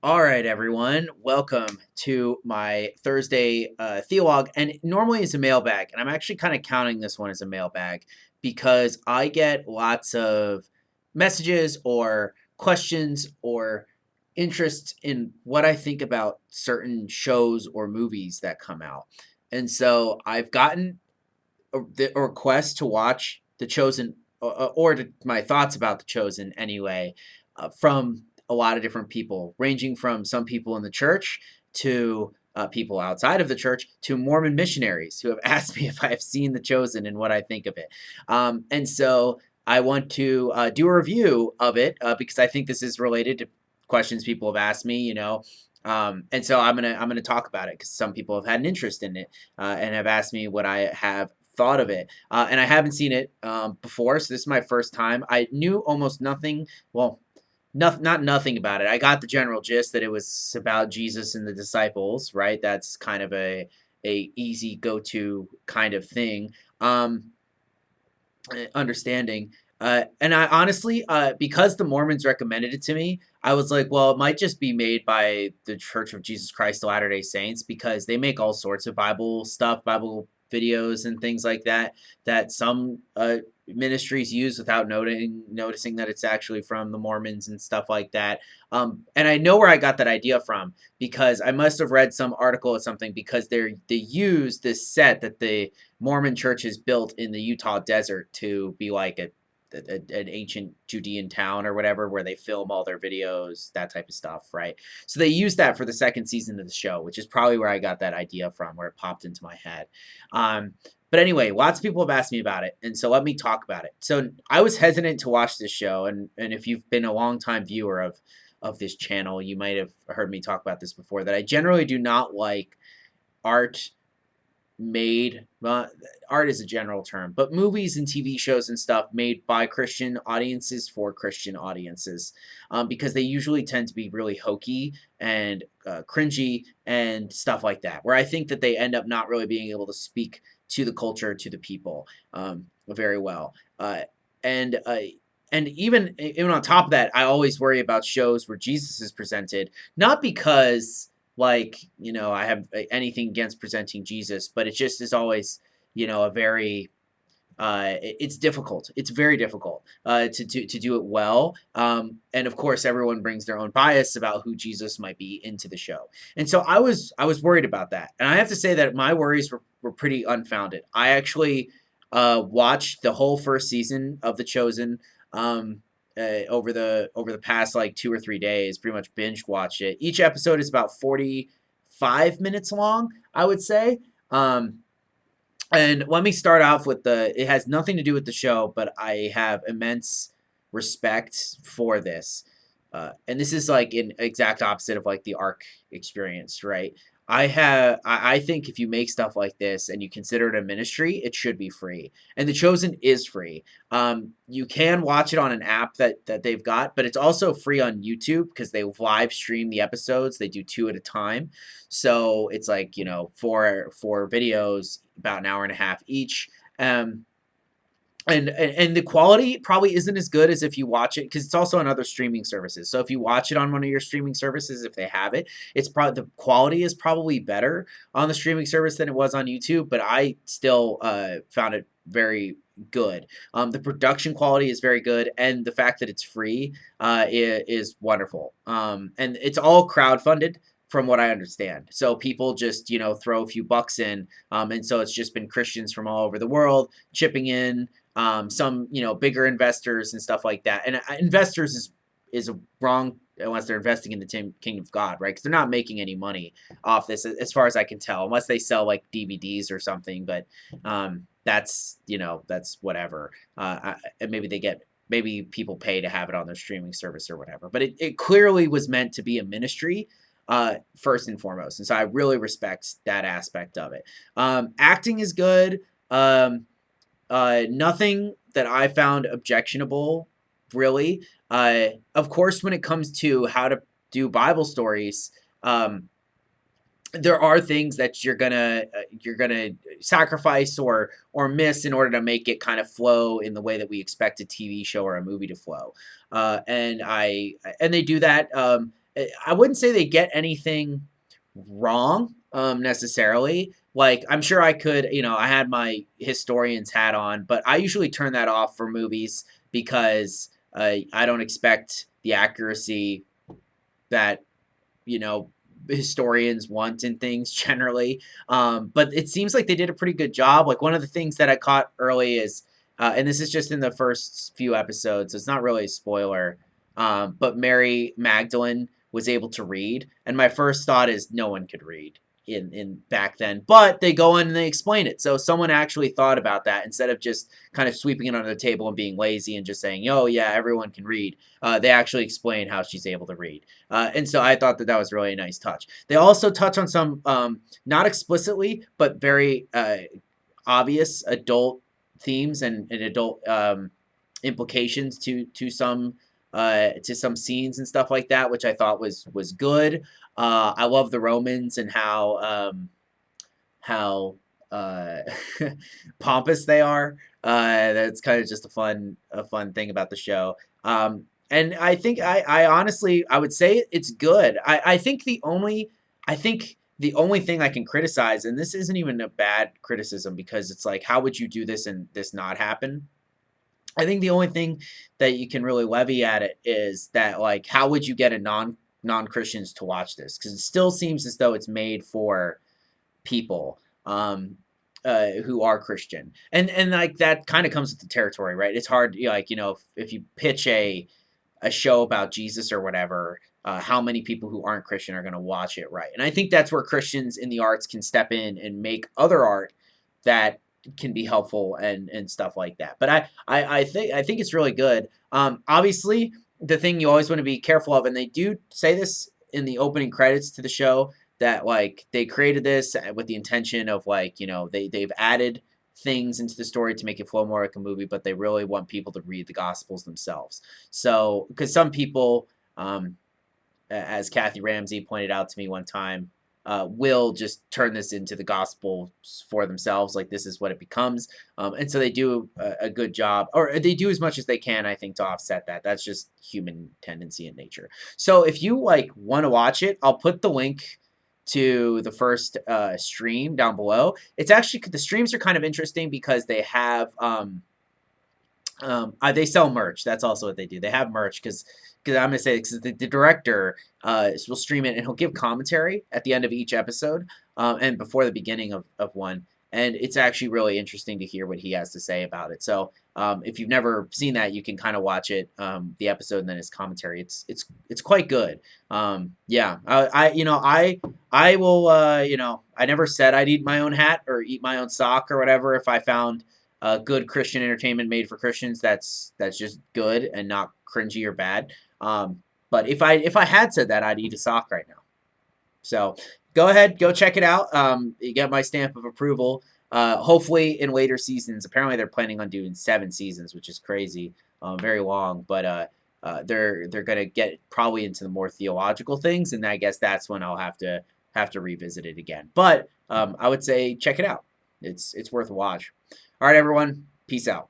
All right, everyone. Welcome to my Thursday Theolog. And normally it's a mailbag. And I'm actually kind of counting this one as a mailbag because I get lots of messages or questions or interest in what I think about certain shows or movies that come out. And so I've gotten a request to watch The Chosen my thoughts about The Chosen anyway from a lot of different people, ranging from some people in the church to people outside of the church to Mormon missionaries who have asked me if I have seen The Chosen and what I think of it. And so I want to do a review of it because I think this is related to questions people have asked me, and so I'm gonna talk about it because some people have had an interest in it and have asked me what I have thought of it. And I haven't seen it before, so this is my first time. I knew almost nothing. Well, not nothing about it. I got the general gist that it was about Jesus and the disciples, right? That's kind of a easy go to kind of thing. Understanding. And I honestly, because the Mormons recommended it to me, I was like, well, it might just be made by the Church of Jesus Christ of Latter-day Saints because they make all sorts of Bible stuff, Bible videos and things like that, that some ministries use without noticing that it's actually from the Mormons and stuff like that. And I know where I got that idea from because I must have read some article or something because they use this set that the Mormon churches built in the Utah desert to be like an ancient Judean town or whatever, where they film all their videos, that type of stuff, right? So they used that for the second season of the show, which is probably where I got that idea from, where it popped into my head. Um, but anyway, lots of people have asked me about it, and so let me talk about it. So I was hesitant to watch this show, and if you've been a longtime viewer of this channel, you might have heard me talk about this before. That I generally do not like art made art is a general term, but movies and TV shows and stuff made by Christian audiences for Christian audiences, because they usually tend to be really hokey and cringy and stuff like that. Where I think that they end up not really being able to speak to the culture, to the people, very well. And and even on top of that, I always worry about shows where Jesus is presented, not because I have anything against presenting Jesus, but it just is always, a very it's difficult. It's very difficult to do it well. And of course, everyone brings their own bias about who Jesus might be into the show. And so I was worried about that. And I have to say that my worries were pretty unfounded. I actually watched the whole first season of The Chosen um, over the past like 2 or 3 days. Pretty much binge watched it. Each episode is about 45 minutes long, I would say. And let me start off with it has nothing to do with the show, but I have immense respect for this. And this is like an exact opposite of like the ARC experience, right? I think if you make stuff like this and you consider it a ministry, it should be free. And The Chosen is free. You can watch it on an app that they've got, but it's also free on YouTube because they live stream the episodes. They do two at a time. So it's like, four videos, about an hour and a half each. And the quality probably isn't as good as if you watch it because it's also on other streaming services. So if you watch it on one of your streaming services, if they have it, it's probably the quality is probably better on the streaming service than it was on YouTube. But I still found it very good. The production quality is very good, and the fact that it's free is wonderful. And it's all crowdfunded from what I understand. So people just, throw a few bucks in. And so it's just been Christians from all over the world chipping in, some bigger investors and stuff like that. And investors is a wrong unless they're investing in the kingdom of God, right? Because they're not making any money off this, as far as I can tell, unless they sell like DVDs or something. But that's whatever. And maybe people pay to have it on their streaming service or whatever. But it clearly was meant to be a ministry. First and foremost, and so I really respect that aspect of it. Acting is good. Nothing that I found objectionable, really. Of course, when it comes to how to do Bible stories, there are things that you're gonna sacrifice or miss in order to make it kind of flow in the way that we expect a TV show or a movie to flow. And they do that. I wouldn't say they get anything wrong necessarily. Like I'm sure I could, I had my historian's hat on, but I usually turn that off for movies because I don't expect the accuracy that you know historians want in things generally. But it seems like they did a pretty good job. Like one of the things that I caught early is, and this is just in the first few episodes, so it's not really a spoiler. But Mary Magdalene was able to read, and my first thought is no one could read in back then. But they go in and they explain it, so someone actually thought about that instead of just kind of sweeping it under the table and being lazy and just saying, "Oh yeah, everyone can read." They actually explain how she's able to read. And so I thought that that was really a nice touch. They also touch on some, not explicitly, but very obvious adult themes and adult implications to some scenes and stuff like that, which I thought was good. I love the Romans and how pompous they are. That's kind of just a fun thing about the show. And I think I honestly I would say it's good. I think the only thing I can criticize, and this isn't even a bad criticism because it's like how would you do this and this not happen? I think the only thing that you can really levy at it is that like how would you get a non Christians to watch this? Because it still seems as though it's made for people who are Christian, and like that kind of comes with the territory, right? It's hard, like if you pitch a show about Jesus or whatever, how many people who aren't Christian are going to watch it, right? And I think that's where Christians in the arts can step in and make other art that can be helpful and stuff like that. But I think it's really good. Obviously, the thing you always want to be careful of, and they do say this in the opening credits to the show, that like they created this with the intention of like they've added things into the story to make it flow more like a movie, but they really want people to read the Gospels themselves. So, because some people, as Kathy Ramsey pointed out to me one time, will just turn this into the Gospels for themselves. Like this is what it becomes, and so they do a good job, or they do as much as they can, I think, to offset that. That's just human tendency in nature. So, if you like want to watch it, I'll put the link to the first stream down below. It's actually the streams are kind of interesting because they have they sell merch. That's also what they do. They have merch because I'm gonna say because the director will stream it and he'll give commentary at the end of each episode and before the beginning of one. And it's actually really interesting to hear what he has to say about it. So if you've never seen that, you can kind of watch it, the episode and then his commentary. It's quite good. Yeah, I will. I never said I'd eat my own hat or eat my own sock or whatever if I found good Christian entertainment made for Christians. That's just good and not cringy or bad. But if I had said that, I'd eat a sock right now. So go ahead, go check it out. You get my stamp of approval. Hopefully in later seasons. Apparently they're planning on doing 7 seasons, which is crazy, very long. But they're gonna get probably into the more theological things, and I guess that's when I'll have to revisit it again. But I would say check it out. It's worth a watch. All right, everyone. Peace out.